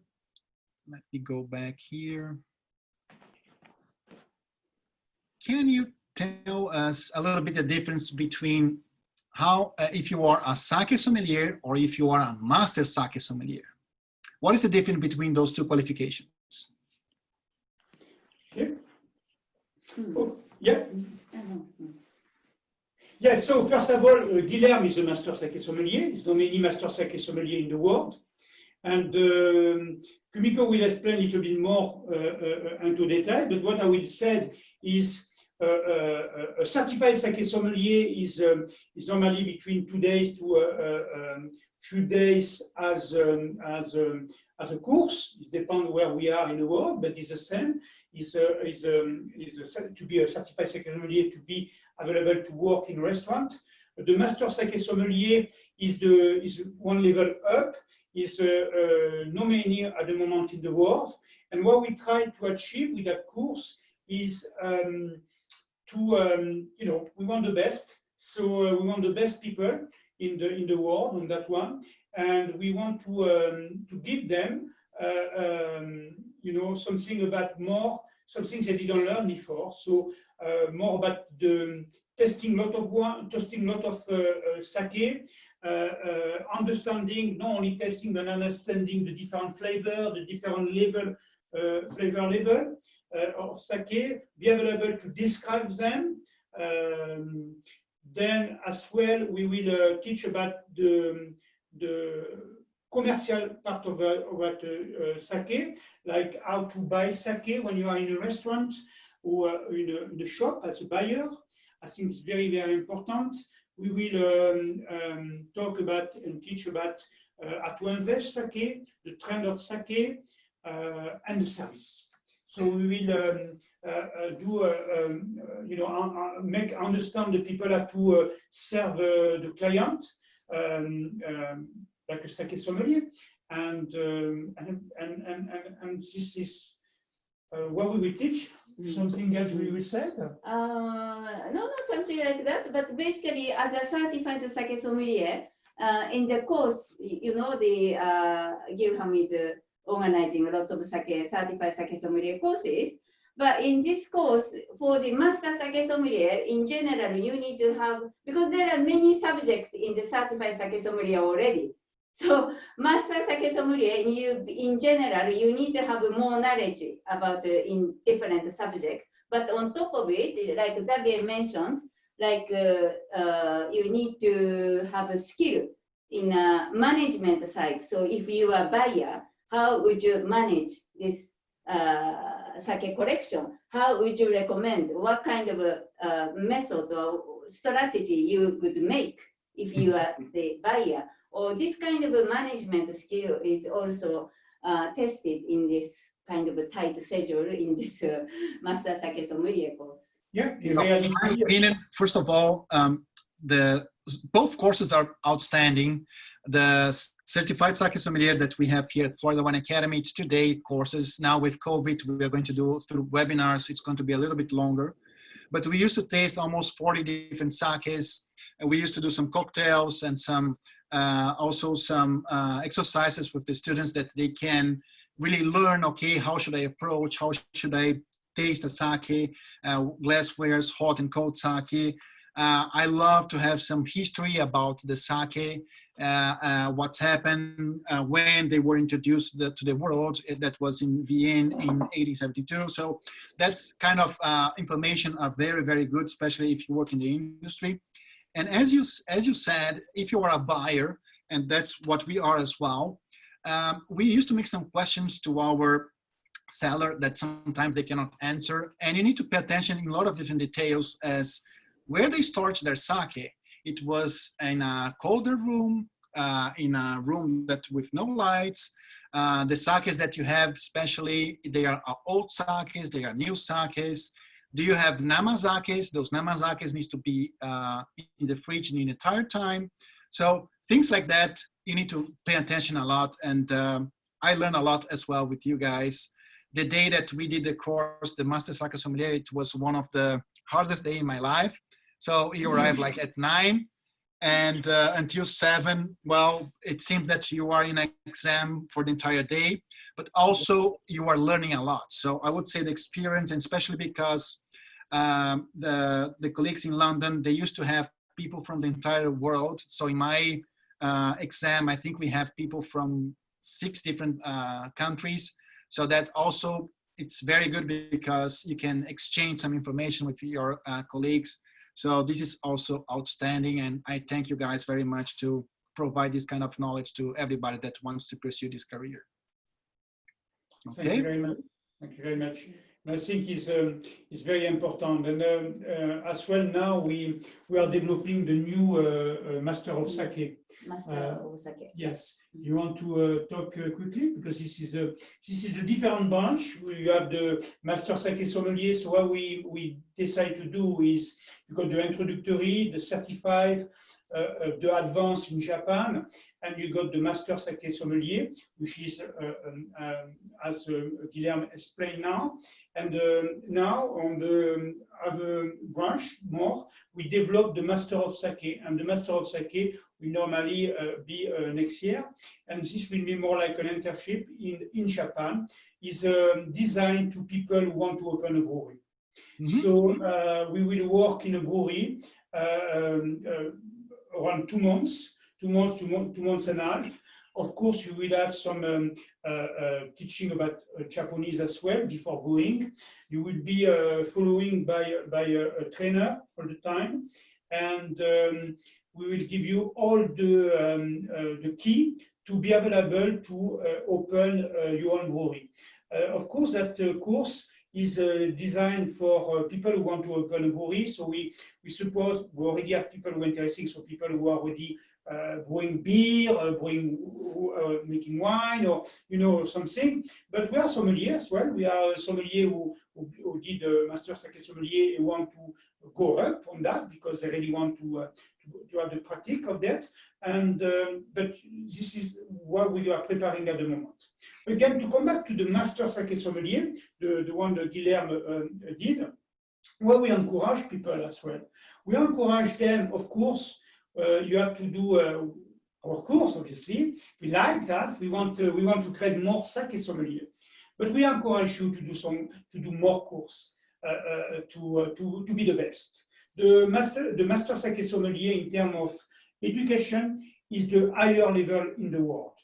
let me go back here. Can you tell us a little bit the difference between how, if you are a sake sommelier or if you are a master sake sommelier? What is the difference between those two qualifications? Okay. Oh, yeah. Yeah, so first of all, Guilherme is a master sake sommelier. There's not many master sake sommelier in the world. And Kumiko will explain a little bit more into detail, but what I will say is a certified sake sommelier is normally between 2 days to a few days as a course. It depends where we are in the world, but it's the same. To be a certified sake sommelier, to be available to work in a restaurant. The master sake sommelier is one level up. Is no many at the moment in the world, and what we try to achieve with that course is you know, we want the best. So we want the best people in the world on that one, and we want to give them you know, something about more, something they didn't learn before. So more about the testing lot of sake, understanding, not only testing, but understanding the different flavor, the different flavor level of sake, be available to describe them. Then as well, we will teach about the commercial part of what sake, like how to buy sake when you are in a restaurant or in the shop as a buyer. I think it's very, very important. We will talk about and teach about how to invest sake, the trend of sake, and the service. So we will make understand the people how to serve the client, like a sake sommelier, and this is what we will teach. Something else we will say? No, something like that. But basically, as a certified sake sommelier, in the course, you know, the Guilherme is organizing lots of certified sake sommelier courses. But in this course, for the master sake sommelier, in general, you need to have, because there are many subjects in the certified sake sommelier already. So master sake sommelier, in general, you need to have more knowledge about in different subjects. But on top of it, like Xavier mentions, like you need to have a skill in management side. So if you are a buyer, how would you manage this sake collection? How would you recommend? What kind of a method or strategy you would make if you are the buyer? Or this kind of a management skill is also tested in this kind of a tight schedule in this master sake sommelier course. Yeah, in my opinion, first of all, both courses are outstanding. The certified sake sommelier that we have here at Florida Wine Academy, it's 2-day courses. Now with COVID, we are going to do through webinars. It's going to be a little bit longer. But we used to taste almost 40 different sakes. And we used to do some cocktails and some also some exercises with the students that they can really learn, okay, how should I approach, how should I taste a sake, glasswares, hot and cold sake. I love to have some history about the sake, what's happened when they were introduced to the world. That was in Vienna in 1872. So that's kind of information are very, very good, especially if you work in the industry. And as you said, if you are a buyer, and that's what we are as well, we used to make some questions to our seller that sometimes they cannot answer. And you need to pay attention in a lot of different details as where they storage their sake. It was in a colder room, in a room that with no lights. The sakes that you have, especially, they are old sakes, they are new sakes. Do you have namazakes? Those namazakes needs to be in the fridge the entire time. So things like that, you need to pay attention a lot. And I learned a lot as well with you guys. The day that we did the course, the Master Sake Sommelier, it was one of the hardest days in my life. So you arrive like at 9 and until 7, well, it seems that you are in an exam for the entire day, but also you are learning a lot. So I would say the experience, and especially because the colleagues in London, they used to have people from the entire world. So in my exam, I think we have people from 6 different countries. So that also, it's very good because you can exchange some information with your colleagues. So this is also outstanding. And I thank you guys very much to provide this kind of knowledge to everybody that wants to pursue this career. Okay. Thank you very much. Thank you very much. I think is very important. And as well now we are developing the new Master of Sake. Master of Sake. Yes. You want to talk quickly, because this is a different branch. We have the Master Sake Sommelier. So what we decide to do is, you got the introductory, the certified, the advanced in Japan, and you got the Master Sake Sommelier, which is as Guilherme explained now. And now on the other branch, more, we develop the Master of Sake, and the Master of Sake will normally be next year, and this will be more like an internship in Japan. Is designed to people who want to open a brewery. Mhm. So we will work in a brewery around 2 months, 2 months and a half. Of course, you will have some teaching about Japanese as well before going. You will be following by a trainer all the time, and we will give you all the key to be available to open your own brewery. Of course, that course is designed for people who want to open a brewery. So we suppose we already have people who are interested, so people who are already brewing beer, making wine, or something. But we are sommelier as well. We are a sommelier who did a master sake sommelier and want to go up on that because they really want to have the practice of that. And but this is what we are preparing at the moment. Again, to come back to the master sake sommelier, the one that Guilherme did, where we encourage people as well. We encourage them, of course. You have to do our course, obviously. We like that. We want to create more sake sommelier, but we encourage you to do more course to be the best. The master sake sommelier in terms of education is the higher level in the world.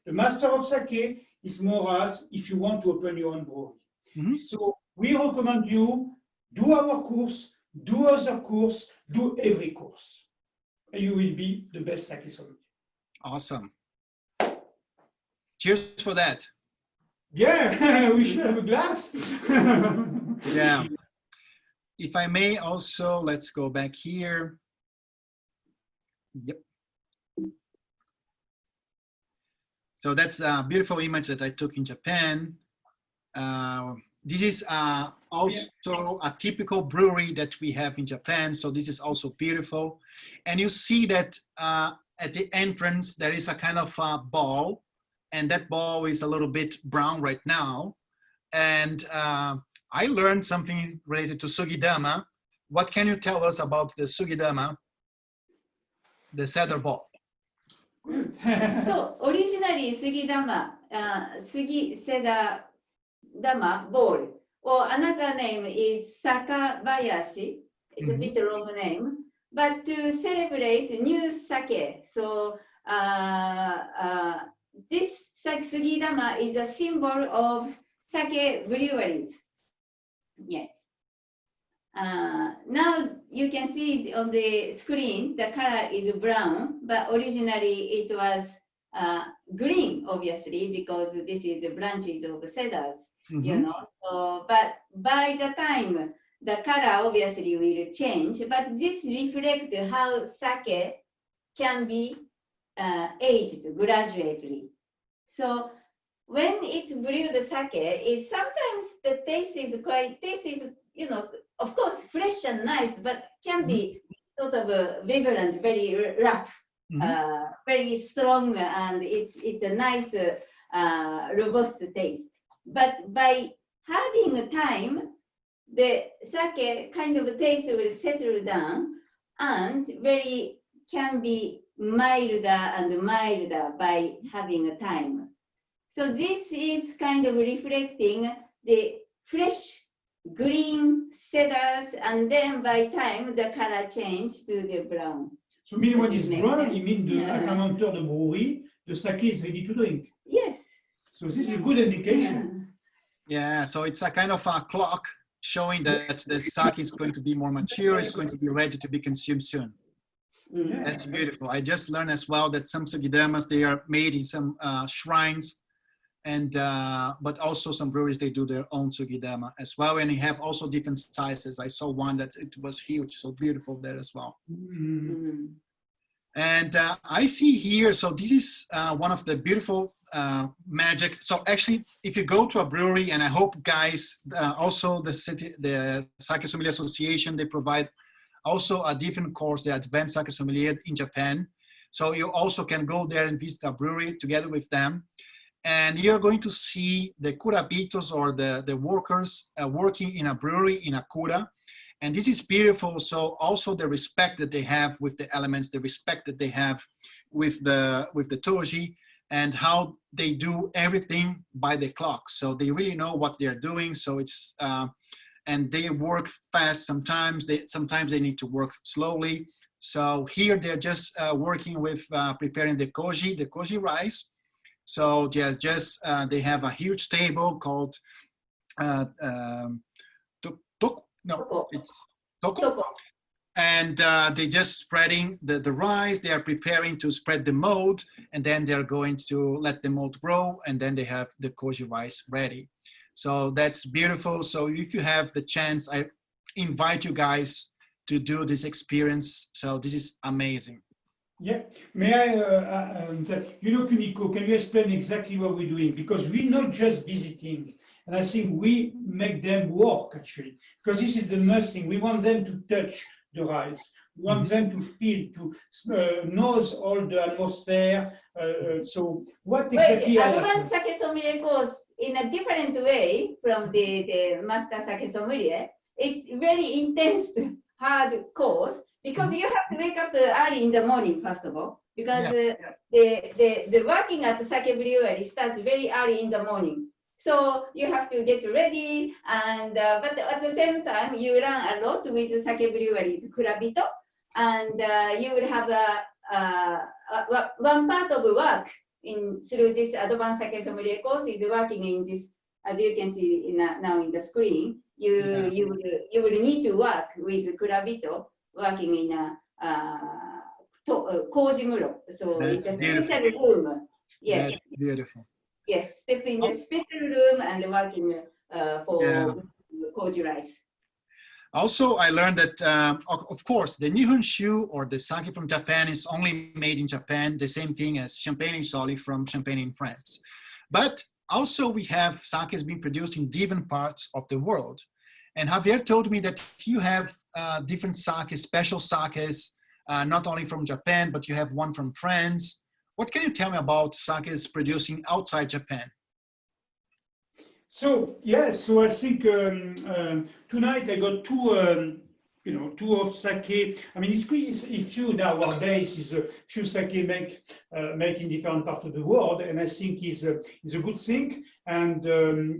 The master of sake is more as if you want to open your own brewery. Mhm. So we recommend you do our course, do other course, do every course. And you will be the best sake sommelier. Awesome. Cheers for that. Yeah, we should have a glass. Yeah. If I may also, let's go back here. Yep. So that's a beautiful image that I took in Japan. This is also a typical brewery that we have in Japan. So this is also beautiful. And you see that at the entrance, there is a kind of a ball, and that ball is a little bit brown right now. And I learned something related to Sugidama. What can you tell us about the Sugidama, the cedar ball? So originally Sugidama, Sugi Cedar Dama ball, or another name is Sakabayashi. It's a bit long name, but to celebrate new sake. So this Sugidama is a symbol of sake breweries. Yes. Now you can see on the screen, the color is brown, but originally it was green, obviously, because this is the branches of cedars, you know. So, but by the time, the color obviously will change, but this reflects how sake can be aged gradually. So when it's brewed sake, it sometimes the taste is you know, of course, fresh and nice, but can be sort of vibrant, very rough, very strong, and it's a nice, robust taste. But by having time, the sake kind of taste will settle down and can be milder and milder by having time. So this is kind of reflecting the fresh green cedars, and then by time the color changed to the brown. So meaning when it's brown, you mean the à l'entour de brewery, the sake is ready to drink. Yes. So this is a good indication. Yeah, so it's a kind of a clock showing that the sake is going to be more mature, it's going to be ready to be consumed soon. That's beautiful. I just learned as well that some sugidamas, they are made in some shrines, and but also some breweries, they do their own sugidama as well, and you have also different sizes. I saw one that it was huge, so beautiful there as well. And I see here, so this is one of the beautiful magic. So actually, if you go to a brewery, and I hope guys, also the Sake Sommelier Association, they provide also a different course, the Advanced Sake Sommelier in Japan. So you also can go there and visit a brewery together with them. And you're going to see the kurabitos, or the workers working in a brewery in a kura. And this is beautiful. So also the respect that they have with the elements, the respect that they have with the toji, and how they do everything by the clock. So they really know what they're doing. So it's and they work fast. Sometimes they need to work slowly. So here they're just working with preparing the koji rice. So they have a huge table called toko. And they just spreading the rice. They are preparing to spread the mold, and then they're going to let the mold grow, and then they have the koji rice ready. So that's beautiful. So if you have the chance, I invite you guys to do this experience. So this is amazing. Yeah, may I, Kumiko, can you explain exactly what we're doing? Because we're not just visiting, and I think we make them work actually, because this is the most thing. We want them to touch the rice. We want them to feel, to knows all the atmosphere. So what exactly? Advanced Sake Sommelier course in a different way from the Master Sake Sommelier. It's very intense, hard course. Because you have to wake up early in the morning, first of all, because the working at the sake brewery starts very early in the morning. So you have to get ready, and but at the same time, you learn a lot with the sake breweries, kurabito, and you will have one part of work through this advanced sake sommelier course is working in this, as you can see now in the screen. You will need to work with kurabito, working in a kojimuro. So That's it's a beautiful. special room. Yes. That's beautiful. Yes, step in the special room and working for koji rice. Also, I learned that, of course, the Nihonshu or the sake from Japan is only made in Japan, the same thing as Champagne Soli from Champagne in France. But also we have sakes being produced in different parts of the world. And Javier told me that you have different sakes, special sakes, not only from Japan, but you have one from France. What can you tell me about sakes producing outside Japan? So yes, so I think tonight I got two of sake. I mean, it's few nowadays is a few sake make in different parts of the world, and I think is a good thing, and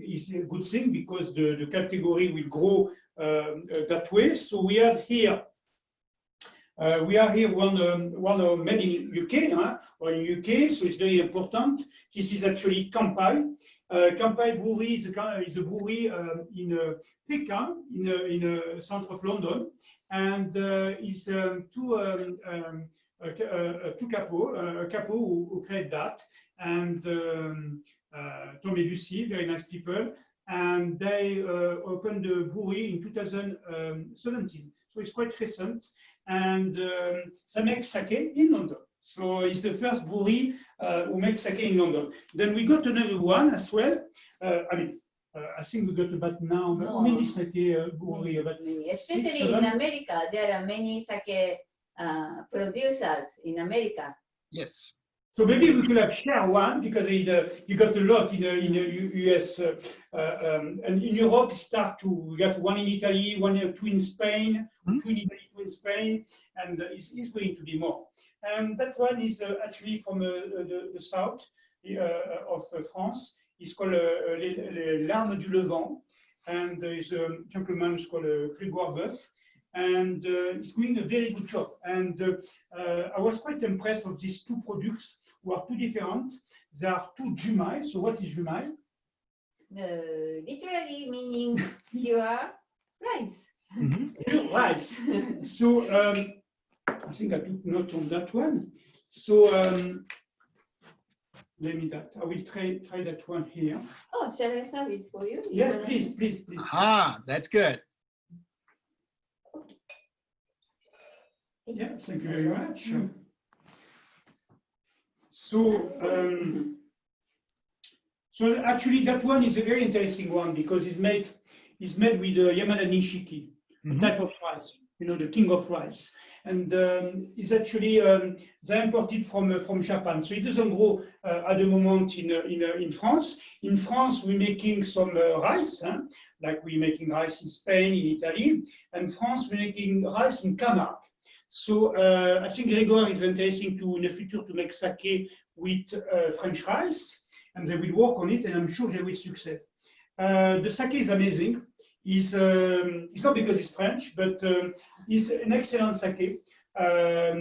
is a good thing because the category will grow that way. So we have here. One made in UK, or in UK, so it's very important. This is actually Kampai. Kampai Brewery is a brewery in Pekin, in the south of London, and is two capo who create that, and Tom and Lucy, very nice people, and they opened the brewery in 2017, so it's quite recent, and they make sake in London. So it's the first brewery who makes sake in London. Then we got another one as well. I think we got about now many sake brewery. Especially in America, there are many sake producers in America. Yes. So maybe we could have shared one because you got a lot in the US and in Europe. We got one in Italy, two in Spain, two in Italy, two in Spain, and it's going to be more. And that one is actually from the south of France. It's called Les Larmes du Levant, and there is a gentleman who's called Grégoire Boeuf, and he's doing a very good job. And I was quite impressed with these two products who are two different. There are two jumai. So what is jumai? Literally meaning pure rice. Pure rice. So I think I took note on that one. So let me that. I will try that one here. Oh, shall I serve it for you? Yeah, please. Ah, that's good. Yeah, thank you very much. So actually that one is a very interesting one because it's made with Yamada Nishiki, a type of rice, the king of rice. And it's actually they imported from Japan. So it doesn't grow at the moment in France. In France, we're making some rice, like we're making rice in Spain, in Italy, and France we're making rice in Camargue. So I think Grégoire is interesting in the future to make sake with French rice, and they will work on it, and I'm sure they will succeed. The sake is amazing. it's not because it's French, but it's an excellent sake. Let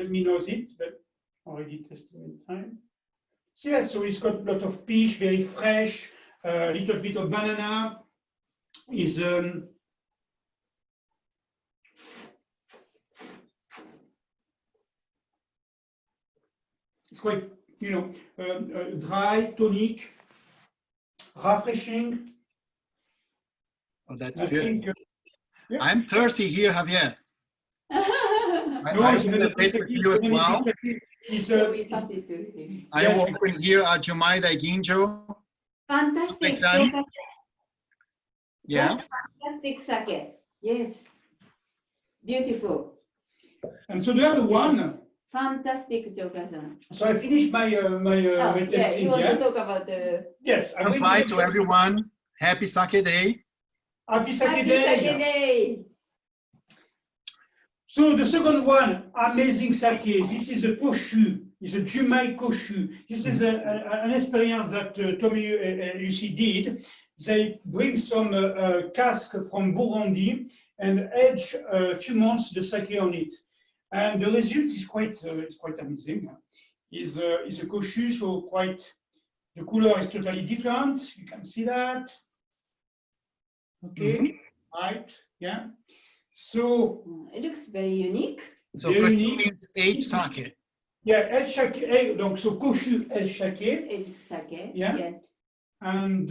me know it, but already testing in time. Yes, so it's got a lot of peach, very fresh, a little bit of banana. Is it's quite, you know, dry, tonic, refreshing. Oh, that's I good. think, yeah. I'm thirsty here, Javier. No, I it's will a celebrate with you as well. So we pass it to him. I Yes. will open here a Jumaida Ginjo. Fantastic. My son? Yeah. That's fantastic sake. Yes. Beautiful. And so the other one, Fantastic, Joker-san. so I finished my my Oh, yeah, testing. you want Yeah? to talk about the Yes, I'm going Goodbye to everyone. Happy Sake Day. Happy Sake Happy Day. Sake Day. So the second one, amazing sake. This is a koshu. It's a Jumai koshu. This is an experience that Tommy and Lucy did. They bring some cask from Burgundy and age a few months the sake on it, and the result is quite amazing. Is a koshu, so quite the color is totally different. You can see that. Okay, right, yeah. So It looks very unique. So very koshu unique. means aged sake. Yeah, el sake, donc so koshu el sake, It's sake. Yeah. Yes. and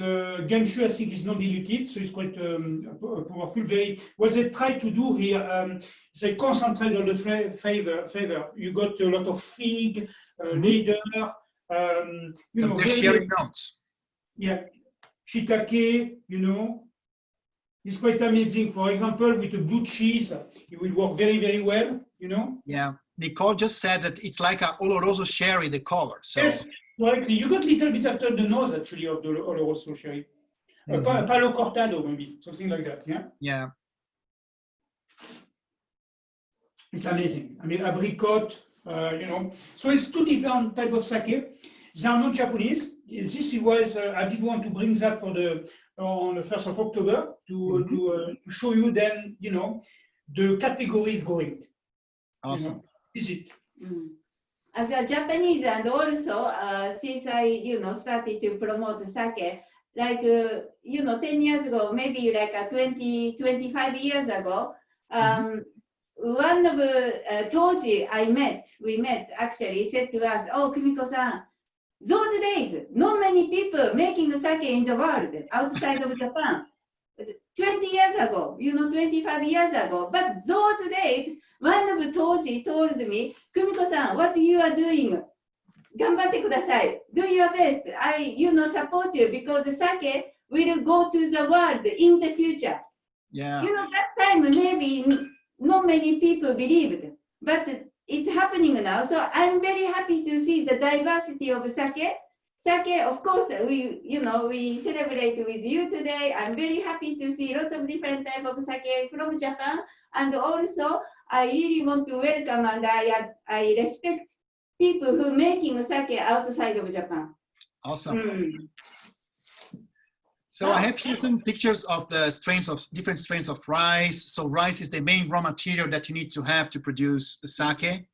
genshu I think is not diluted, so it's quite powerful. Very what they try to do here, they concentrate on the flavor. You got a lot of fig, leather, you Some know, tertiary notes. yeah, shiitake, you know. It's quite amazing. For example, with a blue cheese, it will work very, very well, you know. Yeah. Nicole just said that it's like a oloroso sherry, the color. So Yes, correctly. You got a little bit after the nose, actually, of the Oloroso sherry. Palo cortado, maybe, something like that, yeah? yeah. It's amazing. I mean, apricot, you know. So it's two different type of sake. They are not Japanese. This was, I did want to bring that for on the 1st of October to show you then, you know, the categories going. Awesome. You know, is it? As a Japanese, and also since I, started to promote sake, like, 10 years ago, maybe like 25 years ago, one of Toji we met actually said to us, "Oh, Kumiko-san, those days, not many people making sake in the world outside of Japan. 20 years ago, 25 years ago. But those days, one of Toji told me, Kumiko-san, what you are doing? 頑張ってください. Do your best. I, support you because sake will go to the world in the future. Yeah. That time maybe not many people believed, but it's happening now. So I'm very happy to see the diversity of sake. Sake, of course, we celebrate with you today. I'm very happy to see lots of different type of sake from Japan. And also, I really want to welcome and I respect people who making sake outside of Japan. Awesome. So I have here some pictures of the different strains of rice. So rice is the main raw material that you need to have to produce sake.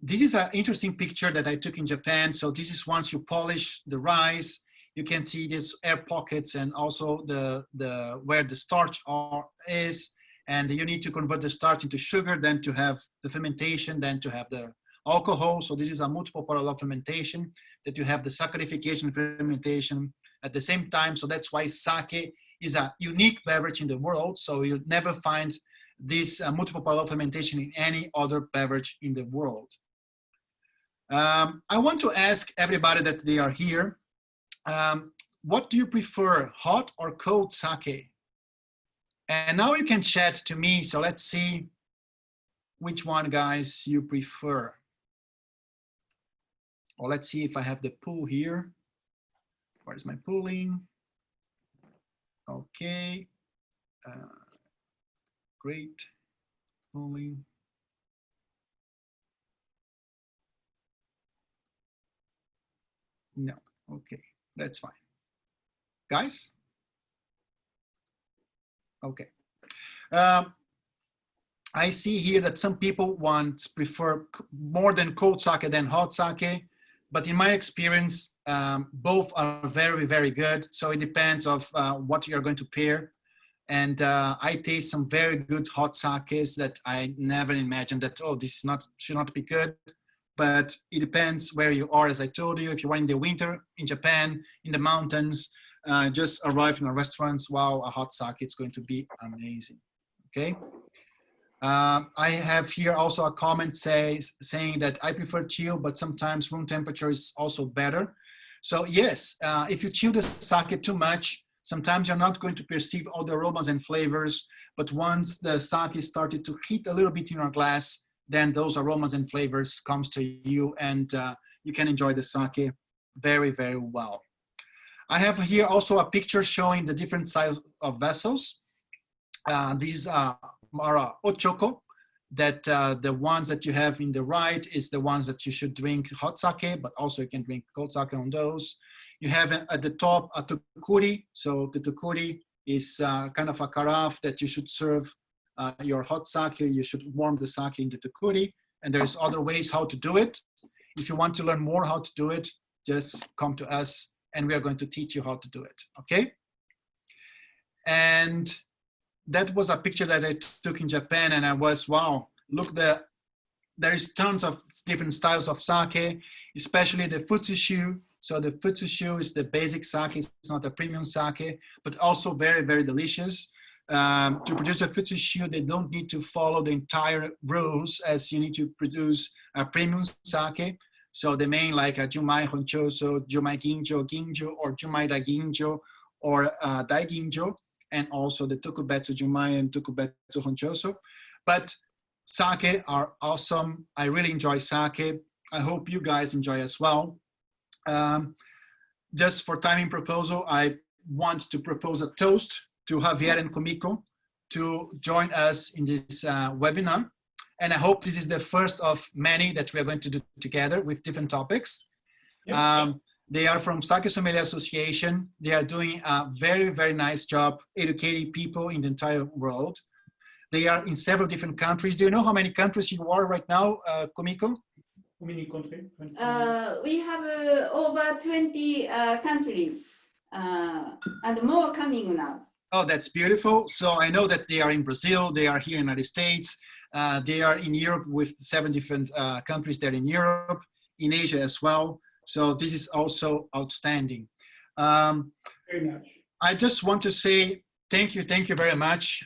This is an interesting picture that I took in Japan. So this is once you polish the rice, you can see these air pockets and also the where the starch is. And you need to convert the starch into sugar, then to have the fermentation, then to have the alcohol. So this is a multiple parallel fermentation that you have the saccharification and fermentation at the same time. So that's why sake is a unique beverage in the world. So you'll never find this multiple parallel fermentation in any other beverage in the world. I want to ask everybody that they are here, what do you prefer, hot or cold sake? And now you can chat to me. So let's see which one, guys, you prefer. Or let's see if I have the pool here. Where's my pooling? Okay. Great. Pooling. No. Okay. That's fine. guys? Okay. I see here that some people prefer more than cold sake than hot sake, but in my experience, both are very, very good. So it depends of what you're going to pair. And I taste some very good hot sakes that I never imagined that, oh, this is should not be good. But it depends where you are. As I told you, if you are in the winter in Japan, in the mountains, just arrive in a restaurant, wow, a hot sake, it's going to be amazing, okay? I have here also a comment saying that I prefer chill, but sometimes room temperature is also better. So yes, if you chill the sake too much, sometimes you're not going to perceive all the aromas and flavors, but once the sake started to heat a little bit in your glass, then those aromas and flavors comes to you, and you can enjoy the sake very, very well. I have here also a picture showing the different styles of vessels. These are ochoko, that the ones that you have in the right is the ones that you should drink hot sake, but also you can drink cold sake on those. You have at the top a tukuri. So the tukuri is kind of a carafe that you should serve your hot sake. You should warm the sake in the tukuri. And there's other ways how to do it. If you want to learn more how to do it, just come to us and we are going to teach you how to do it, okay? And that was a picture that I took in Japan, and I was, wow, look, there's tons of different styles of sake, especially the futsushu. So the futsushu is the basic sake, it's not a premium sake, but also very, very delicious. To produce a futsushu, they don't need to follow the entire rules as you need to produce a premium sake. So the main, like a Jumai Honchoso, Jumai Ginjo, or Jumai Da Ginjo, or Dai Ginjo, and also the Tokubetsu Jumai and Tokubetsu Honchoso. But sake are awesome. I really enjoy sake. I hope you guys enjoy as well. Just for timing proposal, I want to propose a toast to Xavier and Kumiko to join us in this webinar. And I hope this is the first of many that we are going to do together with different topics. Yep. They are from Sake Sommelier Association. They are doing a very, very nice job educating people in the entire world. They are in several different countries. Do you know how many countries you are right now, Kumiko? How many countries? We have over 20 countries and more coming now. Oh, that's beautiful. So I know that they are in Brazil, they are here in the United States, they are in Europe with 7 different countries there in Europe, in Asia as well. So this is also outstanding. Very much. I just want to say thank you very much.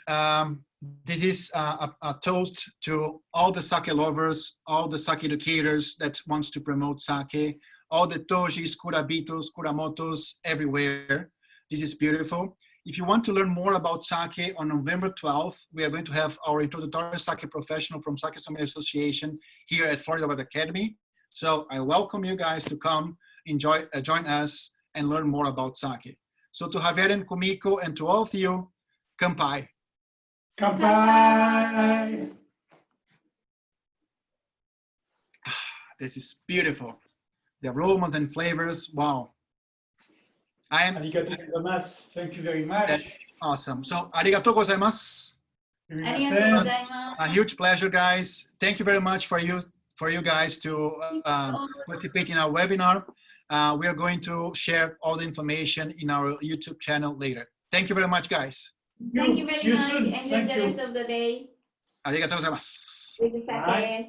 This is a toast to all the sake lovers, all the sake educators that wants to promote sake, all the tojis, kurabitos, kuramotos, everywhere. This is beautiful. If you want to learn more about sake, on November 12th, we are going to have our introductory sake professional from Sake Sommelier Association here at Florida Academy. So I welcome you guys to come, join us and learn more about sake. So to Xavier and Kumiko and to all of you, kampai. Kampai. This is beautiful. The aromas and flavors, wow. Arigatou gozaimasu. Thank you very much. That's awesome. So, arigatou gozaimasu. Arigatou gozaimasu. A huge pleasure, guys. Thank you very much for you guys to participate in our webinar. We are going to share all the information in our YouTube channel later. Thank you very much, guys. Thank you very much. Enjoy the rest of the day. Arigatou gozaimasu. With sake.